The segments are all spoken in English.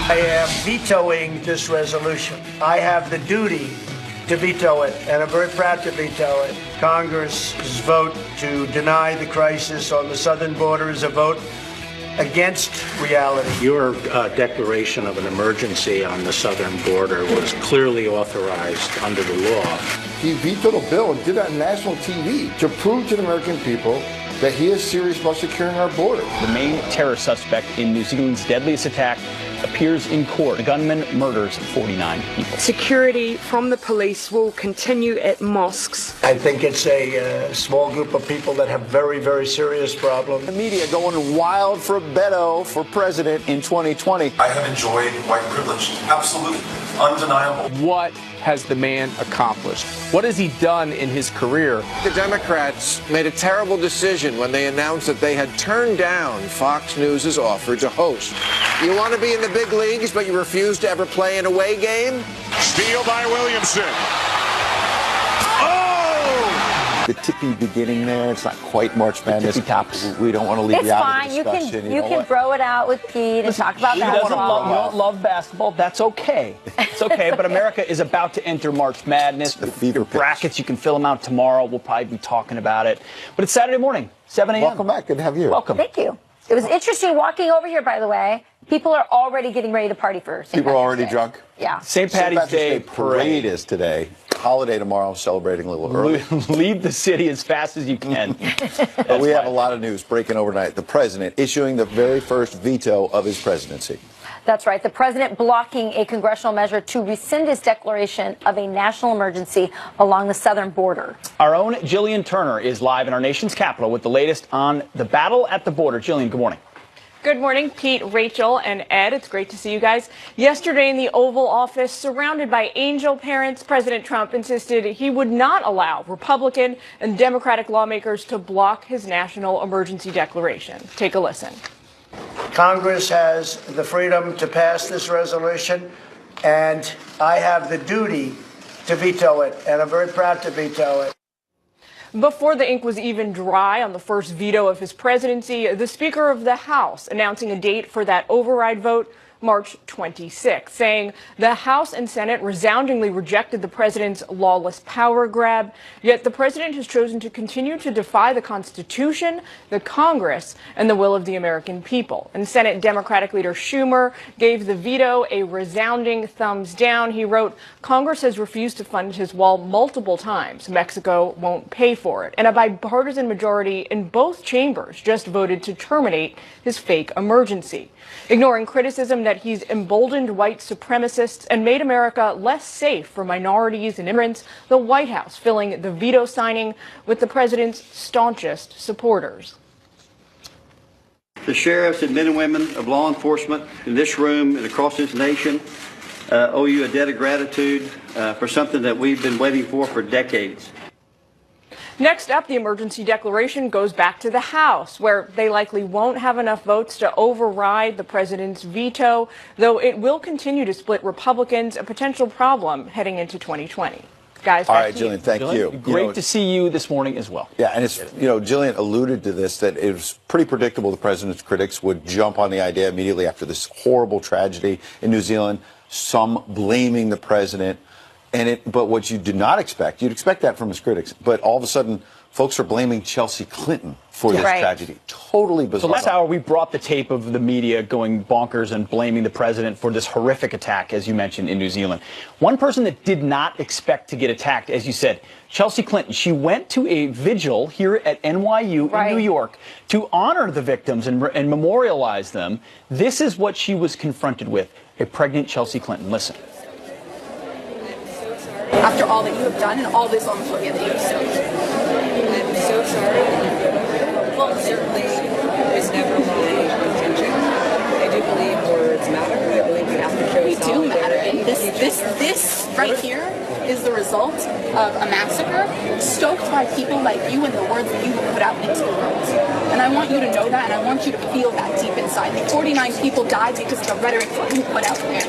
I am vetoing this resolution. I have the duty to veto it, and I'm very proud to veto it. Congress's vote to deny the crisis on the southern border is a vote against reality. Your declaration of an emergency on the southern border was clearly authorized under the law. He vetoed a bill and did that on national TV to prove to the American people that he is serious about securing our border. The main terror suspect in New Zealand's deadliest attack appears in court. The gunman murders 49 people. Security from the police will continue at mosques. I think it's a small group of people that have very, very serious problems. The media going wild for Beto for president in 2020. I have enjoyed white privilege. Absolutely. Undeniable. What has the man accomplished? What has he done in his career? The Democrats made a terrible decision when they announced that they had turned down Fox News' offer to host. You want to be in the big leagues, but you refuse to ever play an away game? Steal by Williamson. The tippy beginning there. It's not quite March Madness. Tippy tops. We don't want to leave you out of the discussion. discussion. It's fine. You can throw it out with Pete and talk about basketball. You don't love basketball. That's okay. It's okay. But America is about to enter March Madness. The fever pitch. Brackets, you can fill them out tomorrow. We'll probably be talking about it. But it's Saturday morning, 7 a.m. Welcome back. Good to have you. Welcome. Thank you. It was interesting walking over here, by the way. People are already getting ready to party for St. People are already Patrick's Day. drunk? Yeah. St. Patty's Day parade is today. Holiday tomorrow, celebrating a little early. Leave the city as fast as you can. But we have a lot of news breaking overnight. The president issuing the very first veto of his presidency. That's right. The president blocking a congressional measure to rescind his declaration of a national emergency along the southern border. Our own Jillian Turner is live in our nation's capital with the latest on the battle at the border. Jillian, good morning. Good morning, Pete, Rachel, and Ed. It's great to see you guys. Yesterday in the Oval Office, surrounded by angel parents, President Trump insisted he would not allow Republican and Democratic lawmakers to block his national emergency declaration. Take a listen. Congress has the freedom to pass this resolution, and I have the duty to veto it, and I'm very proud to veto it. Before the ink was even dry on the first veto of his presidency, the Speaker of the House announcing a date for that override vote, March 26, saying the House and Senate resoundingly rejected the president's lawless power grab. Yet the president has chosen to continue to defy the Constitution, the Congress, and the will of the American people. And Senate Democratic leader Schumer gave the veto a resounding thumbs down. He wrote, "Congress has refused to fund his wall multiple times. Mexico won't pay for it." And a bipartisan majority in both chambers just voted to terminate his fake emergency. Ignoring criticism that he's emboldened white supremacists and made America less safe for minorities and immigrants, the White House filling the veto signing with the president's staunchest supporters. The sheriffs and men and women of law enforcement in this room and across this nation owe you a debt of gratitude for something that we've been waiting for decades. Next up, the emergency declaration goes back to the House, where they likely won't have enough votes to override the president's veto, though it will continue to split Republicans, a potential problem heading into 2020. Guys, all right, Jillian, thank you. Great to see you this morning as well. Yeah, and it's, Jillian alluded to this, that it was pretty predictable the president's critics would jump on the idea immediately after this horrible tragedy in New Zealand, some blaming the president. But what you did not expect, you'd expect that from his critics, but all of a sudden, folks are blaming Chelsea Clinton for this tragedy. Totally bizarre. So last hour, we brought the tape of the media going bonkers and blaming the president for this horrific attack, as you mentioned, in New Zealand. One person that did not expect to get attacked, as you said, Chelsea Clinton. She went to a vigil here at NYU in New York to honor the victims and memorialize them. This is what she was confronted with, a pregnant Chelsea Clinton. Listen. After all that you have done and all this homophobia that you have sowed. I'm so sorry. Well, certainly it was never my intention. I do believe words matter. I believe we have to show We do matter. And this right here is the result of a massacre stoked by people like you and the words that you have put out into the world. And I want you to know that, and I want you to feel that deep inside. The 49 people died because of the rhetoric that you put out there.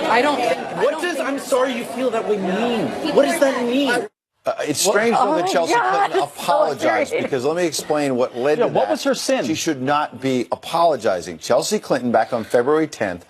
I don't think. I'm sorry you feel that way mean? What does that mean? It's strange, though, that Chelsea Clinton it's so apologized, infuriating. because let me explain what led to that. What was her sin? She should not be apologizing. Chelsea Clinton, back on February 10th,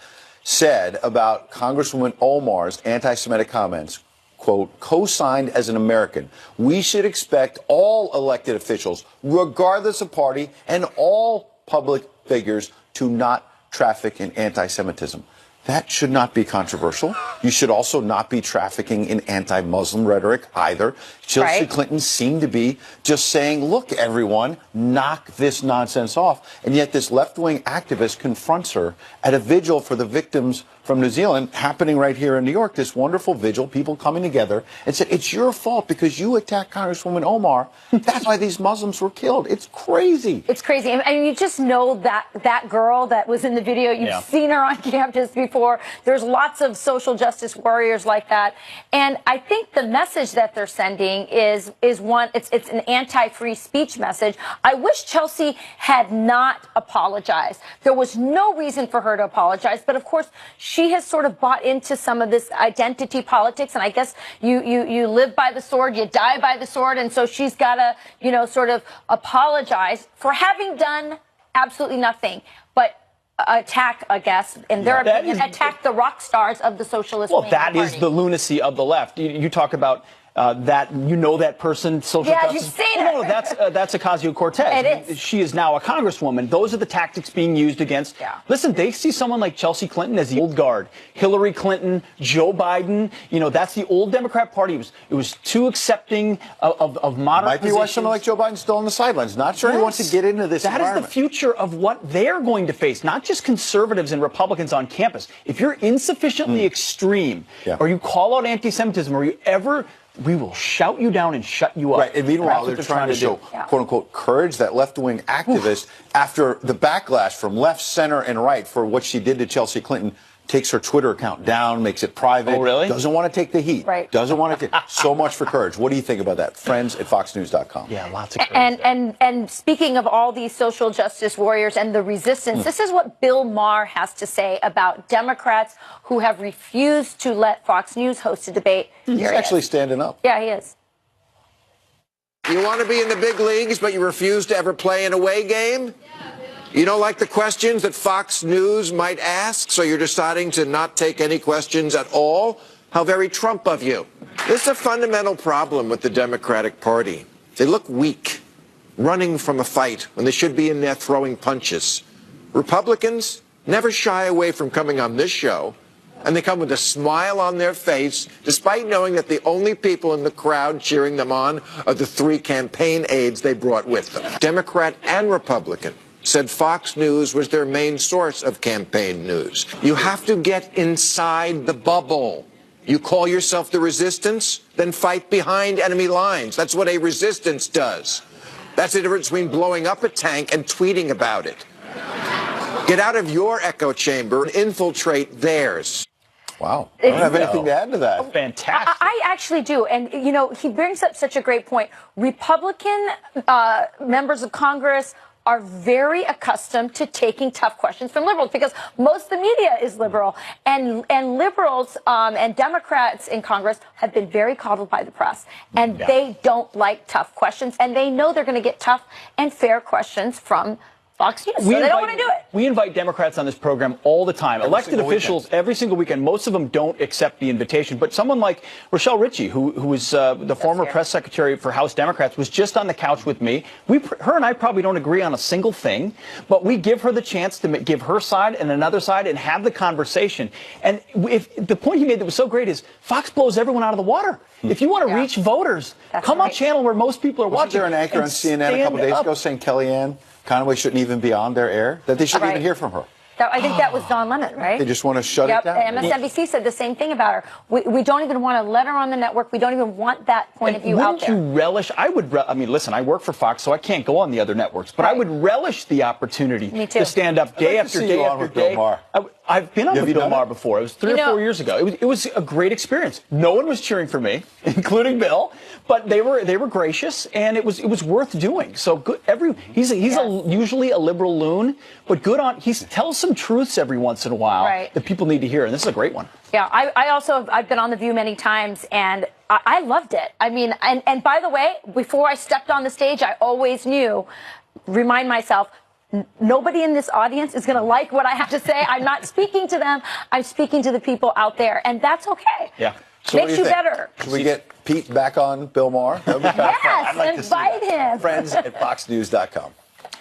said about Congresswoman Omar's anti-Semitic comments, quote, co-signed as an American, we should expect all elected officials, regardless of party, and all public figures to not traffic in anti-Semitism. That should not be controversial. You should also not be trafficking in anti-Muslim rhetoric either. Chelsea Clinton seemed to be just saying, look, everyone, knock this nonsense off. And yet this left-wing activist confronts her at a vigil for the victims from New Zealand, happening right here in New York, this wonderful vigil, people coming together and said, it's your fault because you attacked Congresswoman Omar. That's why these Muslims were killed. It's crazy. It's crazy. And you just know that girl that was in the video, you've seen her on campus before. There's lots of social justice warriors like that. And I think the message that they're sending is one, it's an anti-free speech message. I wish Chelsea had not apologized. There was no reason for her to apologize. But of course, she has sort of bought into some of this identity politics. And I guess you live by the sword, you die by the sword. And so she's got to, sort of apologize for having done absolutely nothing but attack, I guess, in their opinion, attack the rock stars of the socialist wing. Well, that is the lunacy of the left. You talk about that, that person, social justice. You've seen her. No, that's Ocasio-Cortez. It is. She is now a congresswoman. Those are the tactics being used against. Listen, they see someone like Chelsea Clinton as the old guard. Hillary Clinton, Joe Biden. That's the old Democrat Party. It was too accepting of modern Might be why someone like Joe Biden's still on the sidelines. Not sure he wants to get into this environment. That is the future of what they're going to face, not just conservatives and Republicans on campus. If you're insufficiently extreme, or you call out anti-Semitism, or you ever... we will shout you down and shut you up. Right, and meanwhile, they're trying to show, quote-unquote, courage, that left-wing activist, after the backlash from left, center, and right for what she did to Chelsea Clinton, takes her Twitter account down, makes it private. Oh, really? Doesn't want to take the heat. Right. Doesn't want to take... So much for courage. What do you think about that? Friends@foxnews.com. Yeah, lots of courage. And speaking of all these social justice warriors and the resistance, this is what Bill Maher has to say about Democrats who have refused to let Fox News host a debate. He's actually standing up. Yeah, he is. You want to be in the big leagues, but you refuse to ever play an away game? You don't like the questions that Fox News might ask, so you're deciding to not take any questions at all? How very Trump of you. This is a fundamental problem with the Democratic Party. They look weak, running from a fight when they should be in there throwing punches. Republicans never shy away from coming on this show, and they come with a smile on their face, despite knowing that the only people in the crowd cheering them on are the 3 campaign aides they brought with them. Democrat and Republican said Fox News was their main source of campaign news. You have to get inside the bubble. You call yourself the resistance, then fight behind enemy lines. That's what a resistance does. That's the difference between blowing up a tank and tweeting about it. Get out of your echo chamber and infiltrate theirs. Wow. I don't have anything to add to that. Fantastic. I actually do. And, he brings up such a great point. Republican members of Congress are very accustomed to taking tough questions from liberals because most of the media is liberal. And liberals and Democrats in Congress have been very coddled by the press. And they don't like tough questions. And they know they're going to get tough and fair questions from Fox News. So they don't want to do it. We invite Democrats on this program all the time. Elected officials every single weekend. Most of them don't accept the invitation. But someone like Rochelle Ritchie, who was the former press secretary for House Democrats, was just on the couch with me. Her and I probably don't agree on a single thing, but we give her the chance to give her side and another side and have the conversation. And if the point he made that was so great is Fox blows everyone out of the water. If you want to reach voters, come on channel where most people are watching. Wasn't there an anchor on CNN a couple days ago saying Kellyanne Conway shouldn't even be on their air, that they shouldn't even hear from her? I think that was Don Lemon, right? They just want to shut it down. MSNBC said the same thing about her. We don't even want to let her on the network. We don't even want that point of view out there. Wouldn't you relish? Listen, I work for Fox, so I can't go on the other networks, but I would relish the opportunity to stand up day after day after day. I've been on with Bill Maher before. It was 3 or 4 years ago. It was a great experience. No one was cheering for me, including Bill, but they were gracious, and it was worth doing. So good. He's usually a liberal loon, but good on. He tells some truths every once in a while that people need to hear, and this is a great one. Yeah, I've been on The View many times, and I loved it. I mean, and by the way, before I stepped on the stage, I always remind myself, nobody in this audience is going to like what I have to say. I'm not speaking to them. I'm speaking to the people out there, and that's okay. Yeah. So Makes you better. Should we get Pete back on Bill Maher? That would be kind of fun. I'd like invite to see that. him. Friends at foxnews.com.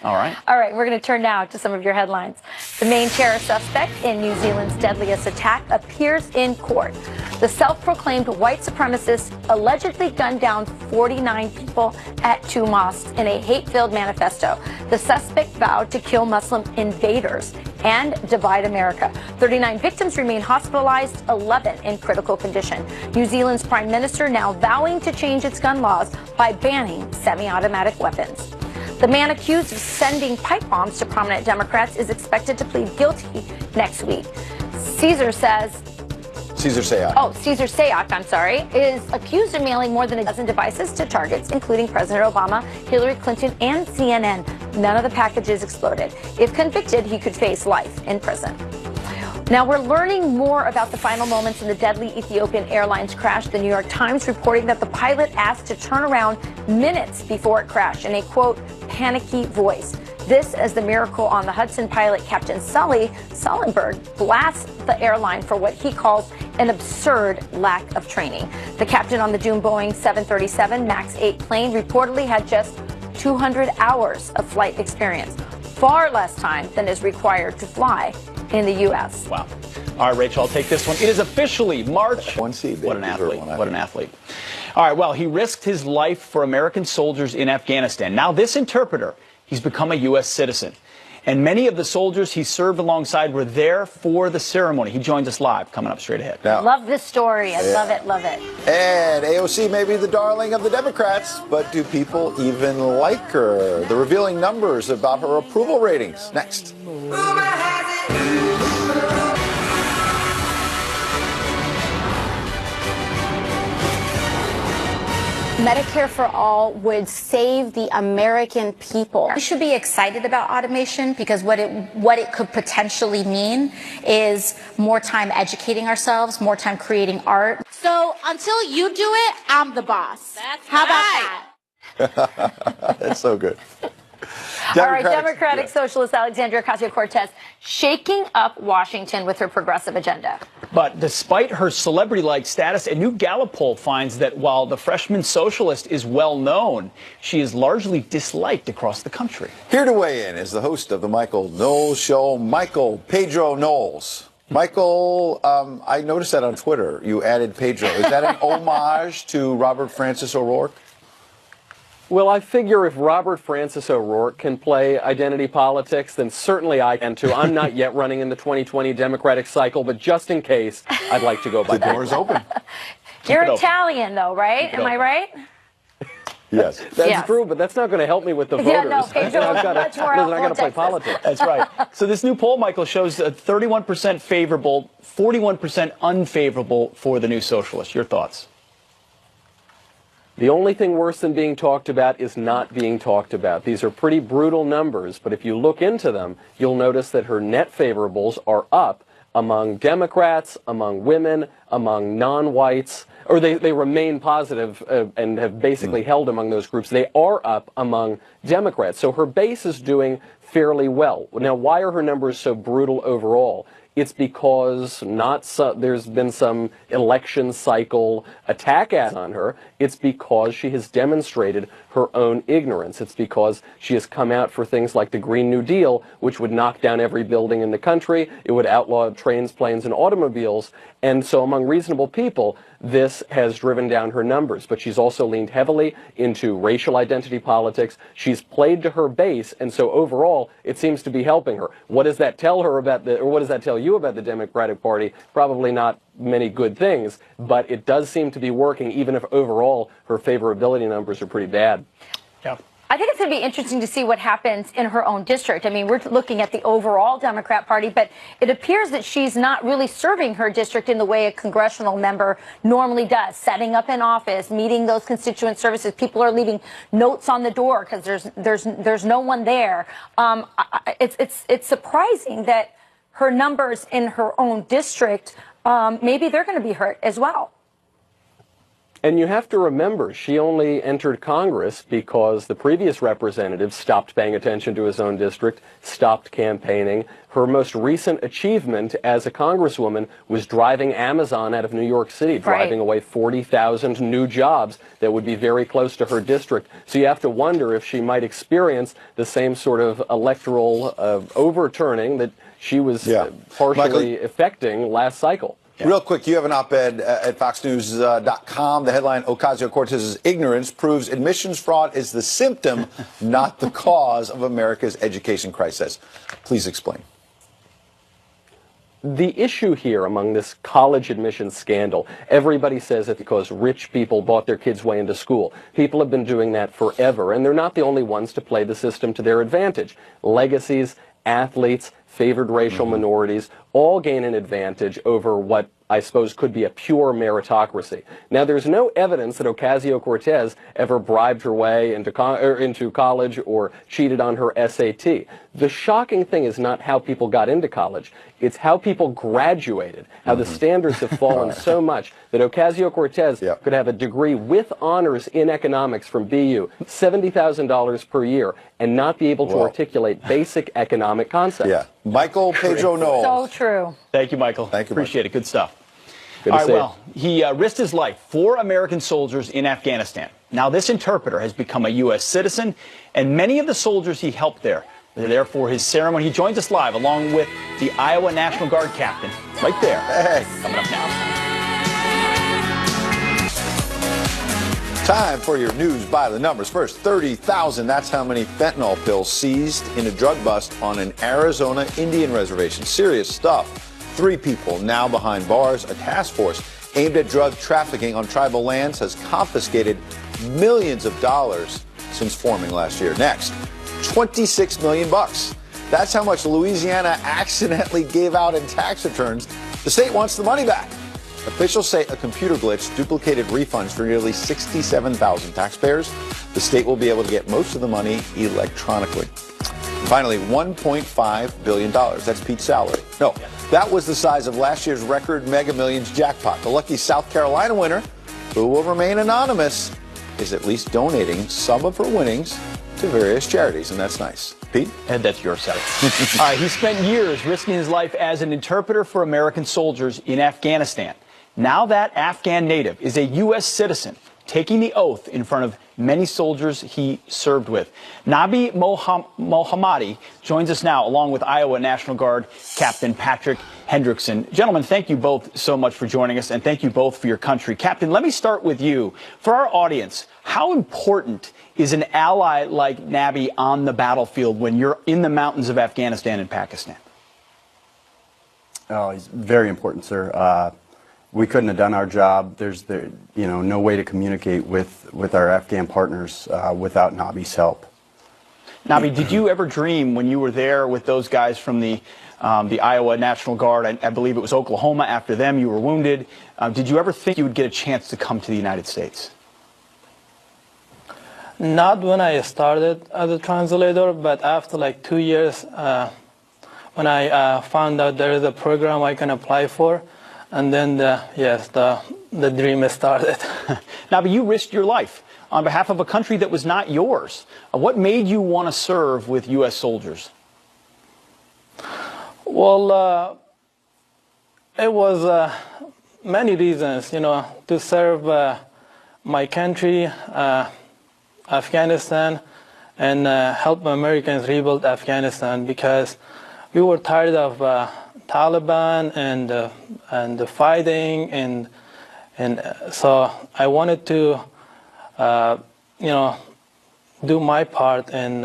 All right. All right, we're going to turn now to some of your headlines. The main terror suspect in New Zealand's deadliest attack appears in court. The self-proclaimed white supremacist allegedly gunned down 49 people at 2 mosques in a hate-filled manifesto. The suspect vowed to kill Muslim invaders and divide America. 39 victims remain hospitalized, 11 in critical condition. New Zealand's prime minister now vowing to change its gun laws by banning semi-automatic weapons. The man accused of sending pipe bombs to prominent Democrats is expected to plead guilty next week. Caesar Sayoc, is accused of mailing more than a dozen devices to targets, including President Obama, Hillary Clinton, and CNN. None of the packages exploded. If convicted, he could face life in prison. Now, we're learning more about the final moments in the deadly Ethiopian Airlines crash. The New York Times reporting that the pilot asked to turn around minutes before it crashed in a, quote, panicky voice. This as the Miracle on the Hudson pilot, Captain Sully Sullenberg, blasts the airline for what he calls an absurd lack of training. The captain on the doomed Boeing 737 MAX 8 plane reportedly had just 200 hours of flight experience, far less time than is required to fly in the U.S. Wow. All right, Rachel, I'll take this one. It is officially March. One seed. What an athlete. What an athlete. All right, well, he risked his life for American soldiers in Afghanistan. Now, this interpreter, he's become a U.S. citizen. And many of the soldiers he served alongside were there for the ceremony. He joins us live, coming up straight ahead. Now, love this story. I love it, love it. And AOC may be the darling of the Democrats, but do people even like her? The revealing numbers about her approval ratings. Next. Medicare for All would save the American people. We should be excited about automation because what it could potentially mean is more time educating ourselves, more time creating art. So until you do it, I'm the boss. How about that? That's so good. All right, Democratic Socialist Alexandria Ocasio-Cortez shaking up Washington with her progressive agenda. But despite her celebrity-like status, a new Gallup poll finds that while the freshman socialist is well known, she is largely disliked across the country. Here to weigh in is the host of the Michael Knowles Show, Michael Pedro Knowles. Michael, I noticed that on Twitter. You added Pedro. Is that an homage to Robert Francis O'Rourke? Well, I figure if Robert Francis O'Rourke can play identity politics, then certainly I can too. I'm not yet running in the 2020 Democratic cycle, but just in case, I'd like to go by the door's open. You're Italian, though, right? Am I right? Yes. That's true, but that's not going to help me with the voters. Yeah, no, Pedro, I've got to play Texas. politics. That's right. So this new poll, Michael, shows 31% favorable, 41% unfavorable for the new socialist. Your thoughts? The only thing worse than being talked about is not being talked about. These are pretty brutal numbers, but if you look into them, you'll notice that her net favorables are up among Democrats, among women, among non-whites, or they remain positive and have basically held among those groups. They are up among Democrats. So her base is doing fairly well. Now, why are her numbers so brutal overall? It's because there's been some election cycle attack on her. It's because she has demonstrated her own ignorance. It's because she has come out for things like the Green New Deal, which would knock down every building in the country. It would outlaw trains, planes, and automobiles. And so among reasonable people, this has driven down her numbers. But she's also leaned heavily into racial identity politics. She's played to her base, and so overall, it seems to be helping her. What does that tell her about or what does that tell you about the Democratic Party? Probably not many good things, but it does seem to be working, even if overall her favorability numbers are pretty bad. Yeah. I think it's going to be interesting to see what happens in her own district. I mean, we're looking at the overall Democrat Party, but it appears that she's not really serving her district in the way a congressional member normally does, setting up an office, meeting those constituent services. People are leaving notes on the door because there's no one there. It's surprising that her numbers in her own district, maybe they're going to be hurt as well. And you have to remember, she only entered Congress because the previous representative stopped paying attention to his own district, stopped campaigning. Her most recent achievement as a congresswoman was driving Amazon out of New York City, driving away 40,000 new jobs that would be very close to her district. So you have to wonder if she might experience the same sort of electoral overturning that she was partially effecting last cycle. Real quick, you have an op-ed at FoxNews.com. The headline, Ocasio-Cortez's ignorance proves admissions fraud is the symptom, not the cause of America's education crisis. Please explain. The issue here among this college admissions scandal, everybody says it's because rich people bought their kids' way into school. People have been doing that forever, and they're not the only ones to play the system to their advantage. Legacies, athletes, favored racial minorities all gain an advantage over what I suppose could be a pure meritocracy. Now, there's no evidence that Ocasio-Cortez ever bribed her way into college or cheated on her SAT. The shocking thing is not how people got into college. It's how people graduated, how the standards have fallen so much that Ocasio-Cortez could have a degree with honors in economics from BU, $70,000 per year, and not be able to articulate basic economic concepts. Michael Pedro Knowles. So true. Thank you, Michael. Thank you, Appreciate it. Good stuff. Good All to right, see you. well, he risked his life for American soldiers in Afghanistan. Now, this interpreter has become a U.S. citizen, and many of the soldiers he helped there, they're there for his ceremony. He joins us live along with the Iowa National Guard captain right there. Coming up now. Time for your news by the numbers. First, 30,000. That's how many fentanyl pills seized in a drug bust on an Arizona Indian reservation. Serious stuff. 3 people now behind bars. A task force aimed at drug trafficking on tribal lands has confiscated millions of dollars since forming last year. Next, $26 million. That's how much Louisiana accidentally gave out in tax returns. The state wants the money back. Officials say a computer glitch duplicated refunds for nearly 67,000 taxpayers. The state will be able to get most of the money electronically. Finally, $1.5 billion. That's Pete's salary. No, that was the size of last year's record Mega Millions jackpot. The lucky South Carolina winner, who will remain anonymous, is at least donating some of her winnings to various charities, and that's nice. Pete? And that's your side. All right, he spent years risking his life as an interpreter for American soldiers in Afghanistan. Now that Afghan native is a U.S. citizen, taking the oath in front of many soldiers he served with. Nabi Mohammadi joins us now, along with Iowa National Guard Captain Patrick Hendrickson. Gentlemen, thank you both so much for joining us, and thank you both for your country. Captain, let me start with you. For our audience, how important is an ally like Nabi on the battlefield when you're in the mountains of Afghanistan and Pakistan? Oh, he's very important, sir. We couldn't have done our job. There's no way to communicate with our Afghan partners without Nabi's help. Nabi, did you ever dream when you were there with those guys from the Iowa National Guard, I believe it was Oklahoma, after them you were wounded, did you ever think you would get a chance to come to the United States? Not when I started as a translator, but after like 2 years, when I found out there is a program I can apply for, and then the dream started. Now, but you risked your life on behalf of a country that was not yours. What made you want to serve with U.S. soldiers? Well, it was many reasons, to serve my country, Afghanistan, and help Americans rebuild Afghanistan, because we were tired of Taliban and the fighting, and so I wanted to do my part and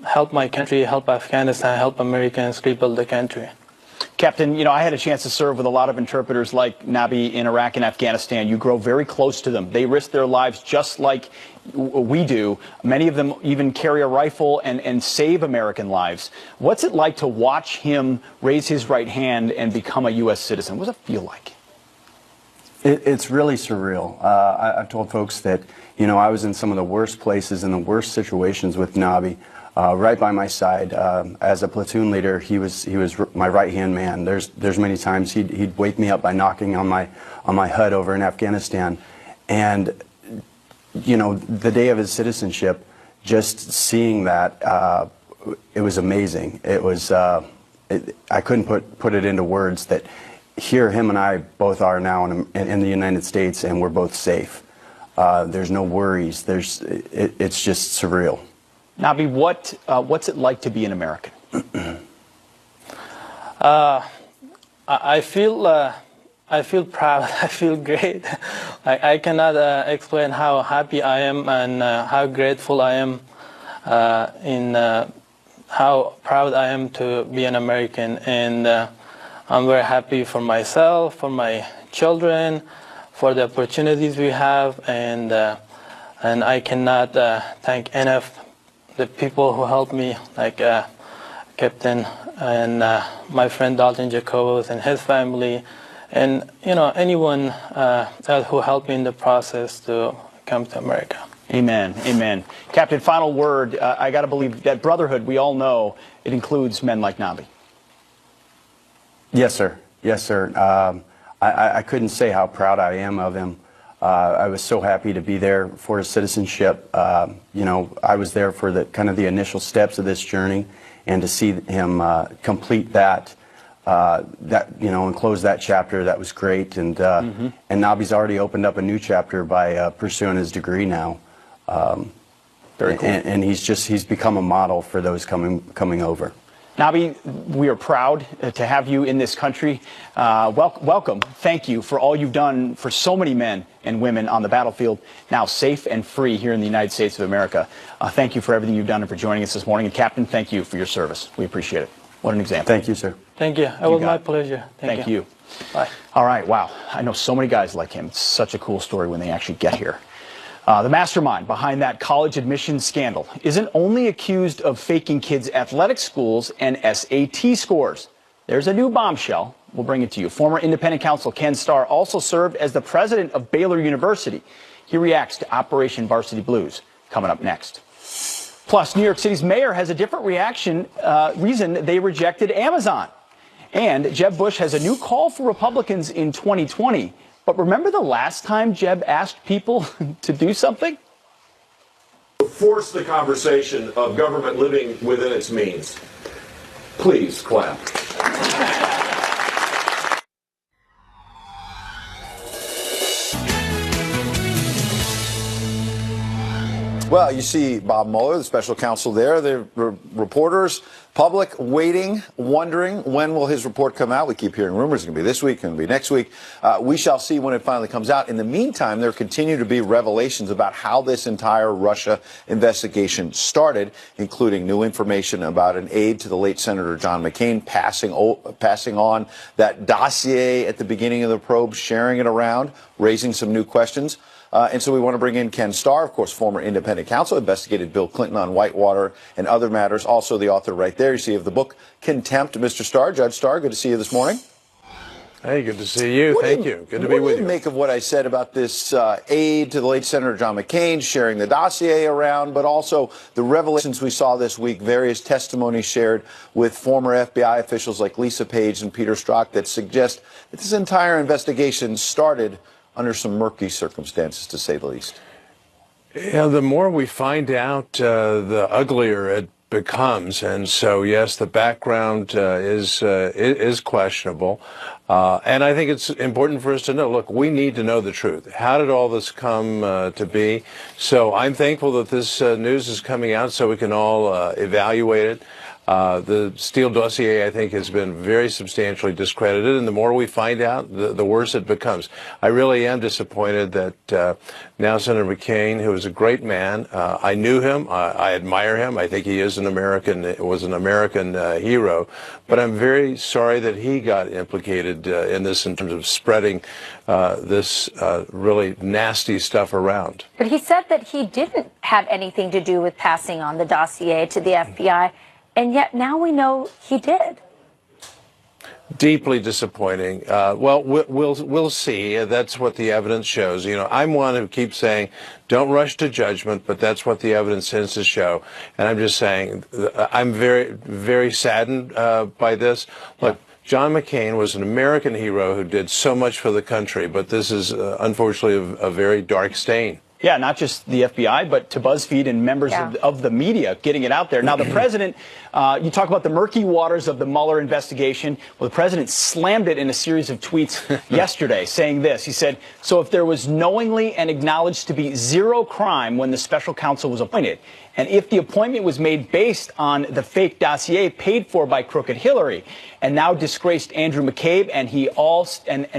help my country, help Afghanistan, help Americans rebuild the country. Captain, I had a chance to serve with a lot of interpreters like Nabi in Iraq and Afghanistan. You grow very close to them. They risk their lives just like we do. Many of them even carry a rifle and save American lives. What's it like to watch him raise his right hand and become a U.S. citizen? What does it feel like? It's really surreal. I've told folks that, I was in some of the worst places and the worst situations with Nabi. Right by my side, as a platoon leader, he was my right-hand man. There's many times he'd wake me up by knocking on my hut over in Afghanistan, and you know, the day of his citizenship, just seeing that, it was amazing. It was, I couldn't put it into words that here him and I both are now in the United States, and we're both safe. There's no worries. It's just surreal. Nabi, what's it like to be an American? I feel proud. I feel great. I cannot explain how happy I am and how grateful I am in how proud I am to be an American. And I'm very happy for myself, for my children, for the opportunities we have, and I cannot thank enough the people who helped me, like Captain and my friend Dalton Jacobus and his family, and anyone else who helped me in the process to come to America. Amen. Amen. Captain, final word. I got to believe that brotherhood, we all know, it includes men like Nabi. Yes, sir. Yes, sir. I couldn't say how proud I am of him. I was so happy to be there for his citizenship. You know, I was there for the kind of the initial steps of this journey, and to see him complete that, and close that chapter, that was great. And and Nabi's already opened up a new chapter by pursuing his degree now. Very cool. And he's become a model for those coming over. Nabi, we are proud to have you in this country. Welcome. Thank you for all you've done for so many men and women on the battlefield, now safe and free here in the United States of America. Thank you for everything you've done and for joining us this morning. And Captain, thank you for your service. We appreciate it. What an example. Thank you, sir. Thank you. It was my pleasure. Thank you. Bye. All right. Wow. I know so many guys like him. It's such a cool story when they actually get here. The mastermind behind that college admissions scandal isn't only accused of faking kids' athletic schools and SAT scores. There's a new bombshell. We'll bring it to you. Former independent counsel Ken Starr also served as the president of Baylor University. He reacts to Operation Varsity Blues, coming up next. Plus, New York City's mayor has a different reason they rejected Amazon. And Jeb Bush has a new call for Republicans in 2020. But remember the last time Jeb asked people to do something? Force the conversation of government living within its means. Please clap. Well, you see Bob Mueller, the special counsel there, the reporters, public waiting, wondering when will his report come out. We keep hearing rumors it's going to be this week, it's going to be next week. We shall see when it finally comes out. In the meantime, there continue to be revelations about how this entire Russia investigation started, including new information about an aide to the late Senator John McCain passing on that dossier at the beginning of the probe, sharing it around, raising some new questions. And so we want to bring in Ken Starr, of course, former independent counsel, investigated Bill Clinton on Whitewater and other matters. Also the author right there, you see, of the book Contempt. Mr. Starr, Judge Starr, good to see you this morning. Hey, good to see you. Thank you. Good to be with you. What do you make of what I said about this aide to the late Senator John McCain sharing the dossier around, but also the revelations we saw this week, various testimonies shared with former FBI officials like Lisa Page and Peter Strzok that suggest that this entire investigation started under some murky circumstances, to say the least? Yeah, the more we find out, the uglier it becomes. And so, yes, the background is questionable. And I think it's important for us to know, look, we need to know the truth. How did all this come to be? So I'm thankful that this news is coming out so we can all evaluate it. The Steele dossier, I think, has been very substantially discredited, and the more we find out, the worse it becomes. I really am disappointed that now Senator McCain, who is a great man, I knew him, I admire him, I think he is an American hero, but I'm very sorry that he got implicated in this in terms of spreading this really nasty stuff around. But he said that he didn't have anything to do with passing on the dossier to the FBI. And yet now we know he did. Deeply disappointing. Well, we'll see. That's what the evidence shows. You know, I'm one who keeps saying, don't rush to judgment, but that's what the evidence tends to show. And I'm just saying, I'm very, very saddened by this. Look, John McCain was an American hero who did so much for the country, but this is unfortunately a very dark stain. Yeah, not just the FBI, but to BuzzFeed and members of the media getting it out there. Now, the president, you talk about the murky waters of the Mueller investigation. Well, the president slammed it in a series of tweets yesterday, saying this. He said, so if there was knowingly and acknowledged to be zero crime when the special counsel was appointed, and if the appointment was made based on the fake dossier paid for by Crooked Hillary, and now disgraced Andrew McCabe, and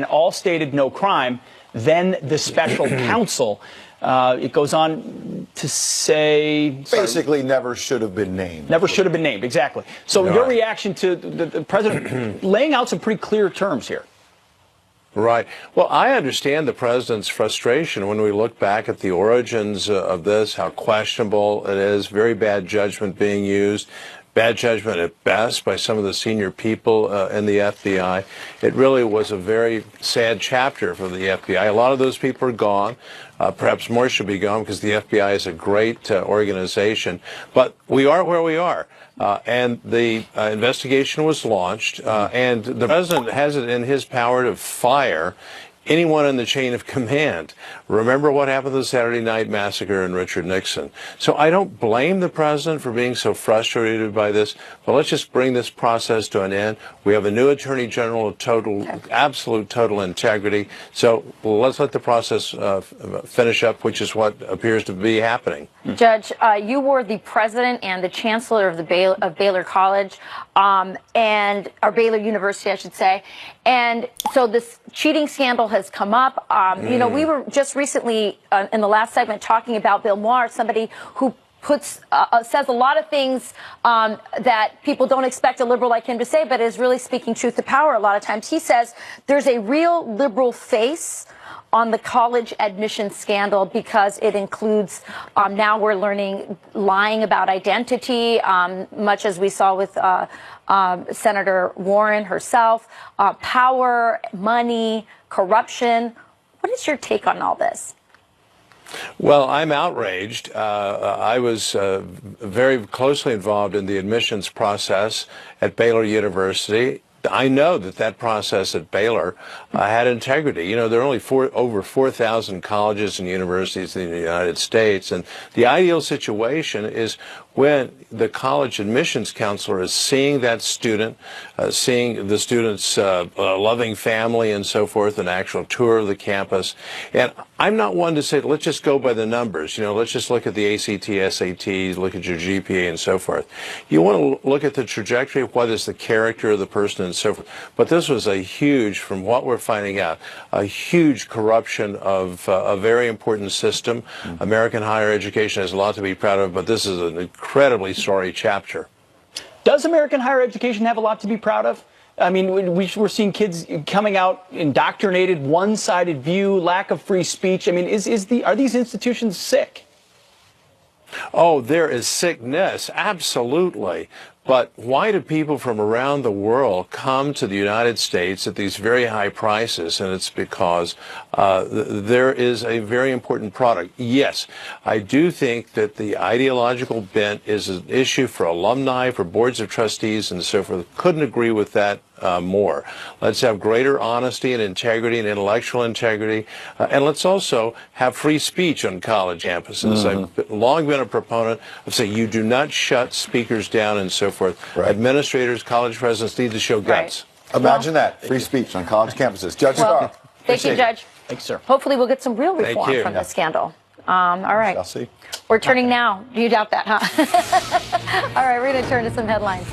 all stated no crime, then the special counsel. It goes on to say... Basically never should have been named. Never should have been named, exactly. So your reaction to the president laying out some pretty clear terms here. Right. Well, I understand the president's frustration when we look back at the origins of this, how questionable it is, very bad judgment being used. Bad judgment at best by some of the senior people in the FBI. It really was a very sad chapter for the FBI. A lot of those people are gone. Perhaps more should be gone because the FBI is a great organization. But we are where we are. And the investigation was launched, and the president has it in his power to fire anyone in the chain of command. Remember what happened to the Saturday Night Massacre and Richard Nixon. So I don't blame the president for being so frustrated by this, but let's just bring this process to an end. We have a new attorney general of absolute total integrity. So let's let the process finish up, which is what appears to be happening. Judge, you were the president and the chancellor of Baylor College, or Baylor University, I should say. And so this cheating scandal has come up. You know, we were just recently in the last segment talking about Bill Maher, somebody who says a lot of things that people don't expect a liberal like him to say, but is really speaking truth to power a lot of times. He says there's a real liberal face on the college admission scandal because it includes, now we're learning, lying about identity, much as we saw with Senator Warren herself, power, money, corruption. What is your take on all this? Well, I'm outraged. I was very closely involved in the admissions process at Baylor University. I know that process at Baylor had integrity. You know, there are only over 4,000 colleges and universities in the United States, and the ideal situation is when the college admissions counselor is seeing that student, seeing the student's loving family and so forth, an actual tour of the campus. And I'm not one to say, let's just go by the numbers. You know, let's just look at the ACT, SATs, look at your GPA and so forth. You want to look at the trajectory of what is the character of the person and so forth. But this was a huge, from what we're finding out, a huge corruption of a very important system. American higher education has a lot to be proud of, but this is an incredibly sorry chapter. Does American higher education have a lot to be proud of? I mean, we're seeing kids coming out indoctrinated, one-sided view, lack of free speech. I mean, are these institutions sick? Oh, there is sickness, absolutely. But why do people from around the world come to the United States at these very high prices? And it's because there is a very important product. Yes, I do think that the ideological bent is an issue for alumni, for boards of trustees, and so forth. Couldn't agree with that more. Let's have greater honesty and integrity and intellectual integrity. And let's also have free speech on college campuses. I've long been a proponent of saying you do not shut speakers down and so forth. Administrators, college presidents need to show guts. Imagine that, free speech on college campuses. Judge Starr. Thank you, Judge. Thanks, sir. Hopefully we'll get some real reform from this scandal. All right. I'll see. We're turning now. Do you doubt that, huh? All right, we're going to turn to some headlines.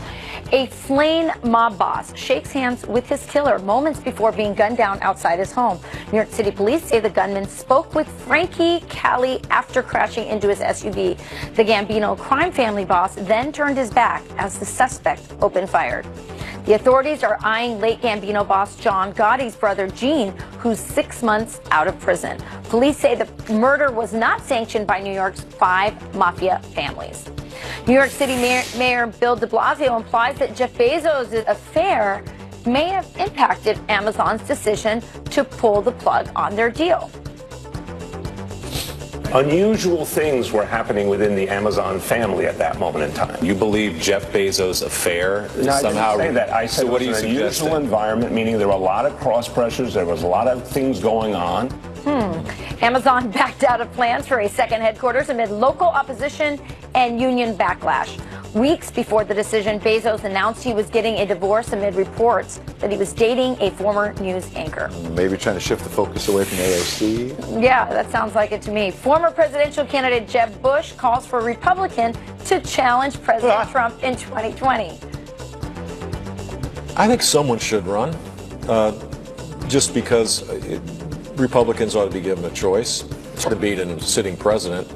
A slain mob boss shakes hands with his killer moments before being gunned down outside his home. New York City police say the gunman spoke with Frankie Cali after crashing into his SUV. The Gambino crime family boss then turned his back as the suspect opened fire. The authorities are eyeing late Gambino boss John Gotti's brother Gene, who's 6 months out of prison. Police say the murder was not sanctioned by New York's 5 mafia families. New York City Mayor Bill de Blasio implies that Jeff Bezos' affair may have impacted Amazon's decision to pull the plug on their deal. Unusual things were happening within the Amazon family at that moment in time. You believe Jeff Bezos' affair somehow... I didn't say that. I said so what it was do an you unusual environment, meaning there were a lot of cross pressures, there was a lot of things going on. Amazon backed out of plans for a second headquarters amid local opposition and union backlash. Weeks before the decision, Bezos announced he was getting a divorce amid reports that he was dating a former news anchor. Maybe trying to shift the focus away from AOC. Yeah, that sounds like it to me. Former presidential candidate Jeb Bush calls for a Republican to challenge President Trump in 2020. I think someone should run, just because Republicans ought to be given a choice to beat a sitting president.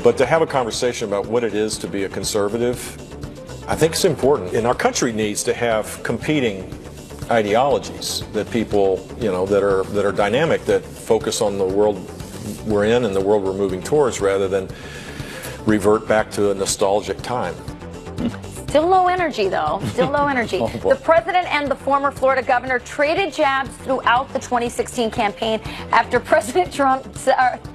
But to have a conversation about what it is to be a conservative, I think it's important. And our country needs to have competing ideologies that people, that are dynamic, that focus on the world we're in and the world we're moving towards, rather than revert back to a nostalgic time. Still low energy, though. Still low energy. The president and the former Florida governor traded jabs throughout the 2016 campaign after President Trump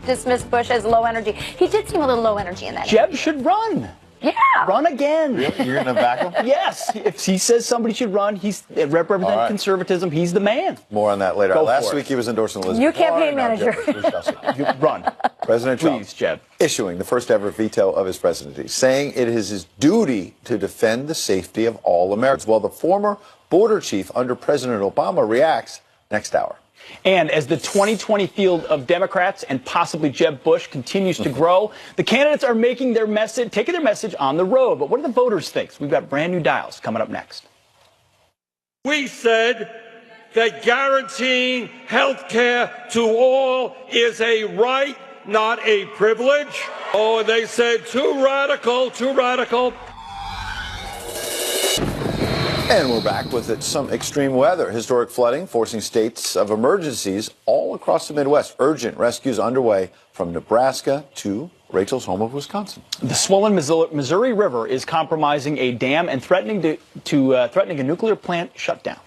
dismissed Bush as low energy. He did seem a little low energy in that. Jeb should run. Yeah. Run again. Really? You're going to back him? Yes. If he says somebody should run, he's representing conservatism. He's the man. More on that later. Go Last for week it. he was endorsing Elizabeth New campaign Warren. manager. Run. President Trump, Please, Jeb. issuing the first ever veto of his presidency, saying it is his duty to defend the safety of all Americans. Well, the former border chief under President Obama reacts next hour. And as the 2020 field of Democrats and possibly Jeb Bush continues to grow, the candidates are taking their message on the road. But what do the voters think? We've got brand new dials coming up next. We said that guaranteeing health care to all is a right, not a privilege. Oh, and they said too radical, too radical. And we're back with some extreme weather. Historic flooding forcing states of emergencies all across the Midwest. Urgent rescues underway from Nebraska to Rachel's home of Wisconsin. The swollen Missouri River is compromising a dam and threatening a nuclear plant shutdown.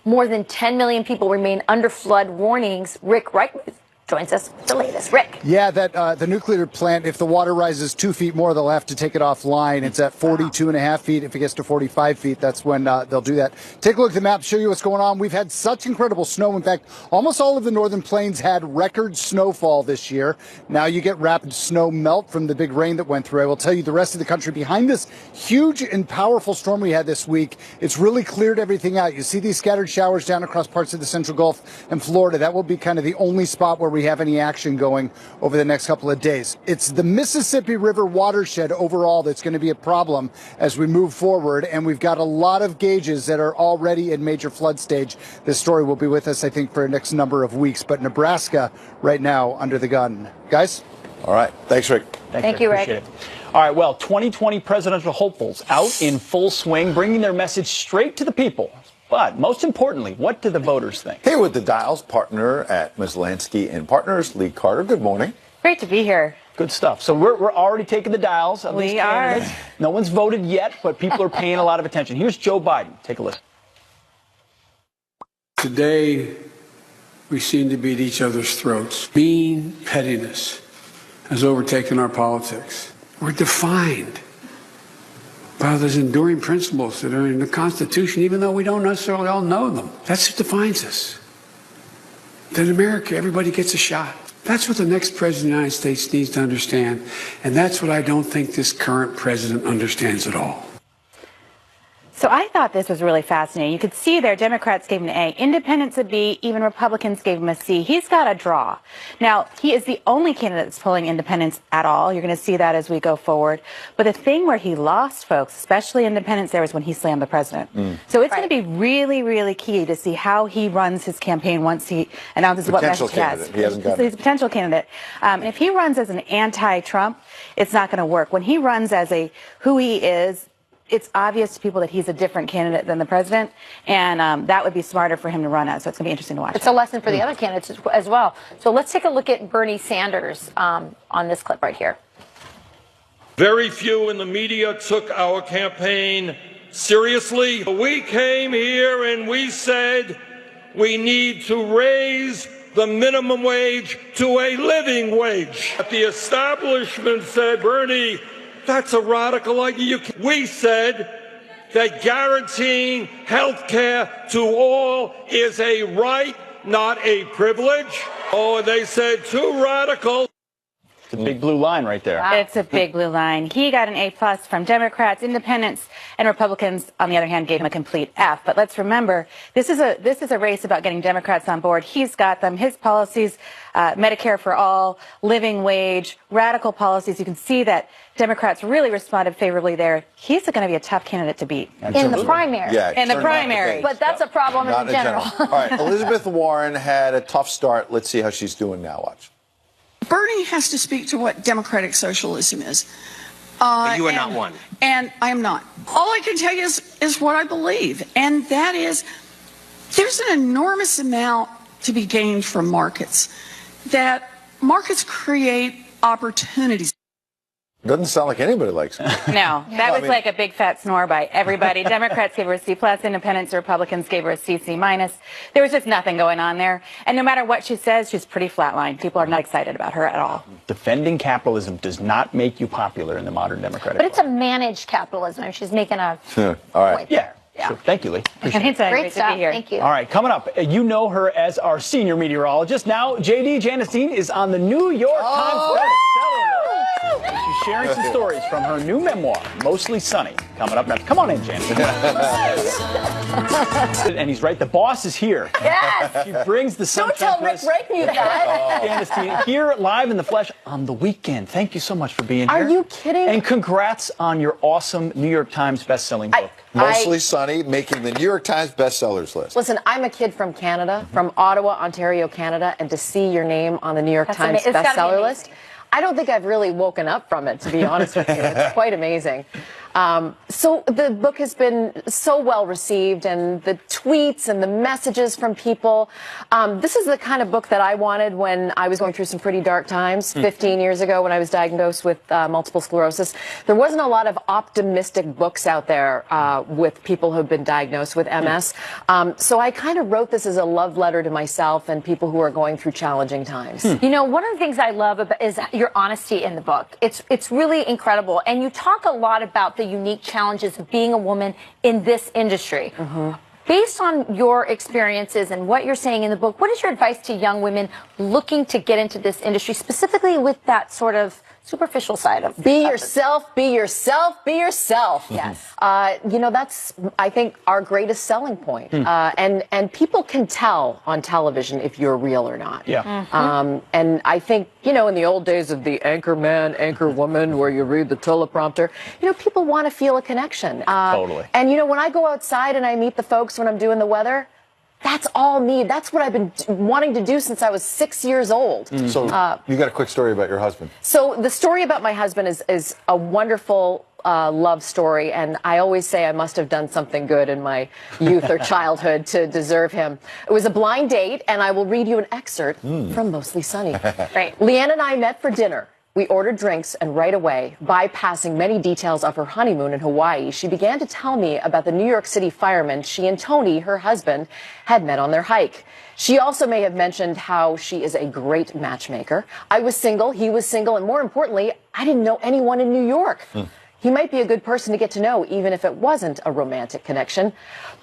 More than 10 million people remain under flood warnings. Rick Reichmuth joins us with the latest. Rick. Yeah, that the nuclear plant, if the water rises 2 feet more, they'll have to take it offline. It's at 42.5 feet. If it gets to 45 feet, that's when they'll do that. Take a look at the map, show you what's going on. We've had such incredible snow. In fact, almost all of the northern plains had record snowfall this year. Now you get rapid snow melt from the big rain that went through. I will tell you the rest of the country behind this huge and powerful storm we had this week, it's really cleared everything out. You see these scattered showers down across parts of the Central Gulf and Florida. That will be kind of the only spot where we have any action going over the next couple of days. It's the Mississippi River watershed overall that's going to be a problem as we move forward, and we've got a lot of gauges that are already in major flood stage. This story will be with us, I think, for the next number of weeks, but Nebraska right now under the gun. Guys? All right. Thanks, Rick. Thank you, Rick. Appreciate it. All right, well, 2020 presidential hopefuls out in full swing, bringing their message straight to the people. But most importantly, what do the voters think? Here with the Dials partner at Maslansky and Partners, Lee Carter. Good morning. Great to be here. Good stuff. So we're already taking the dials of these candidates. No one's voted yet, but people are paying a lot of attention. Here's Joe Biden. Take a listen. Today, we seem to be at each other's throats. Mean pettiness has overtaken our politics. We're defined by those enduring principles that are in the Constitution, even though we don't necessarily all know them. That's what defines us. That in America, everybody gets a shot. That's what the next president of the United States needs to understand, and that's what I don't think this current president understands at all. So I thought this was really fascinating. You could see there, Democrats gave him an A, independents a B, even Republicans gave him a C. He's got a draw. Now, he is the only candidate that's polling independents at all. You're going to see that as we go forward. But the thing where he lost folks, especially independents, there was when he slammed the president. So it's going to be really, really key to see how he runs his campaign once he announces what message he has. He hasn't got He's a potential candidate. And if he runs as an anti-Trump, it's not going to work. When he runs as who he is, it's obvious to people that he's a different candidate than the president, and that would be smarter for him to run as. So it's going to be interesting to watch. It's a lesson for the other candidates as well. So let's take a look at Bernie Sanders on this clip right here. Very few in the media took our campaign seriously. We came here and we said we need to raise the minimum wage to a living wage. The establishment said, Bernie, that's a radical idea. We said that guaranteeing health care to all is a right, not a privilege. Oh, and they said too radical. It's a big blue line right there. It's a big blue line. He got an A+ from Democrats, Independents, and Republicans, on the other hand, gave him a complete F. But let's remember, this is a race about getting Democrats on board. He's got them. His policies, Medicare for all, living wage, radical policies. You can see that Democrats really responded favorably there. He's going to be a tough candidate to beat. In the primary. Yeah, in the primary. But that's a problem Not in general. All right, Elizabeth Warren had a tough start. Let's see how she's doing now. Watch. Bernie has to speak to what democratic socialism is. But you are not one. And I am not. All I can tell you is what I believe, and that is there's an enormous amount to be gained from markets, that markets create opportunities. Doesn't sound like anybody likes it. No, that was like a big fat snore by everybody. Democrats gave her a C+, Independents, Republicans gave her a C, C-. There was just nothing going on there. And no matter what she says, she's pretty flatline. People are not excited about her at all. Defending capitalism does not make you popular in the modern Democratic But it's a managed capitalism. She's making a All right. point. Yeah. Yeah. So thank you, Lee. Appreciate it. Great stuff. Thank you. All right, coming up, you know her as our senior meteorologist. Now, JD Janestein is on the New York Times bestseller list. She's sharing some stories from her new memoir, Mostly Sunny. Coming up next. Come on in, Janestein. And he's right. The boss is here. Yes. She brings the sunshine. Don't tell Rick Breaknew that. Janestein here live in the flesh on the weekend. Thank you so much for being here. Are you kidding? And congrats on your awesome New York Times bestselling book. Mostly Sunny, making the New York Times bestsellers list. Listen, I'm a kid from Canada, from Ottawa, Ontario, Canada, and to see your name on the New York Times bestseller list, I don't think I've really woken up from it, to be honest with you. It's quite amazing. So the book has been so well received, and the tweets and the messages from people. This is the kind of book that I wanted when I was going through some pretty dark times 15 years ago when I was diagnosed with multiple sclerosis. There wasn't a lot of optimistic books out there with people who have been diagnosed with MS. So I kind of wrote this as a love letter to myself and people who are going through challenging times. You know, one of the things I love about is your honesty in the book. It's really incredible. And you talk a lot about the unique challenges of being a woman in this industry. Based on your experiences and what you're saying in the book, what is your advice to young women looking to get into this industry, specifically with that sort of superficial side of Be yourself, be yourself, be yourself. Yes. You know, that's, I think, our greatest selling point. And people can tell on television if you're real or not. Yeah. And I think, you know, in the old days of the anchor man, anchor woman, where you read the teleprompter, you know, people want to feel a connection. Totally. And, you know, when I go outside and I meet the folks when I'm doing the weather, that's all me. That's what I've been wanting to do since I was 6 years old. So you got a quick story about your husband. So the story about my husband is a wonderful love story, and I always say I must have done something good in my youth or childhood to deserve him. It was a blind date, and I will read you an excerpt from Mostly Sunny. Right. Leanne and I met for dinner. We ordered drinks, and right away, bypassing many details of her honeymoon in Hawaii, she began to tell me about the New York City firemen she and Tony, her husband, had met on their hike. She also may have mentioned how she is a great matchmaker. I was single, he was single, and more importantly, I didn't know anyone in New York. He might be a good person to get to know, even if it wasn't a romantic connection.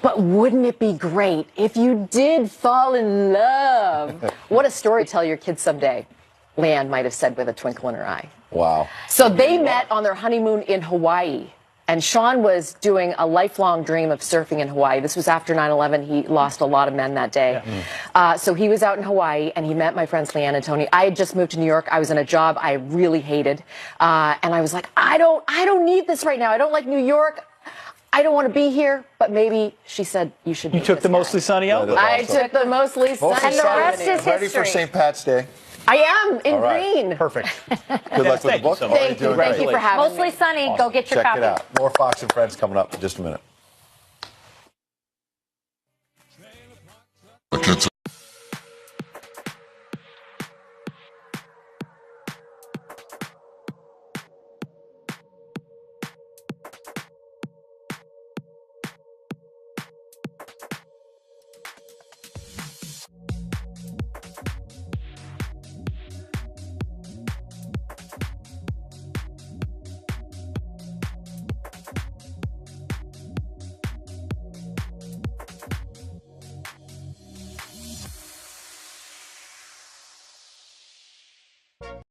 But wouldn't it be great if you did fall in love? What a story to tell your kids someday. Leanne might have said with a twinkle in her eye. Wow. So they met on their honeymoon in Hawaii. And Sean was doing a lifelong dream of surfing in Hawaii. This was after 9/11. He lost a lot of men that day. So he was out in Hawaii, and he met my friends Leanne and Tony. I had just moved to New York. I was in a job I really hated. And I was like, I don't need this right now. I don't like New York. I don't want to be here. But maybe she said, you should. You took the Mostly Sunny out? I took the Mostly Sunny. And the rest is history. Ready for St. Pat's Day? I am in green. Perfect. Good luck with the book. Thank you. Thank you for having me. Mostly Sunny. Go get your Check copy. it out. More Fox and Friends coming up in just a minute.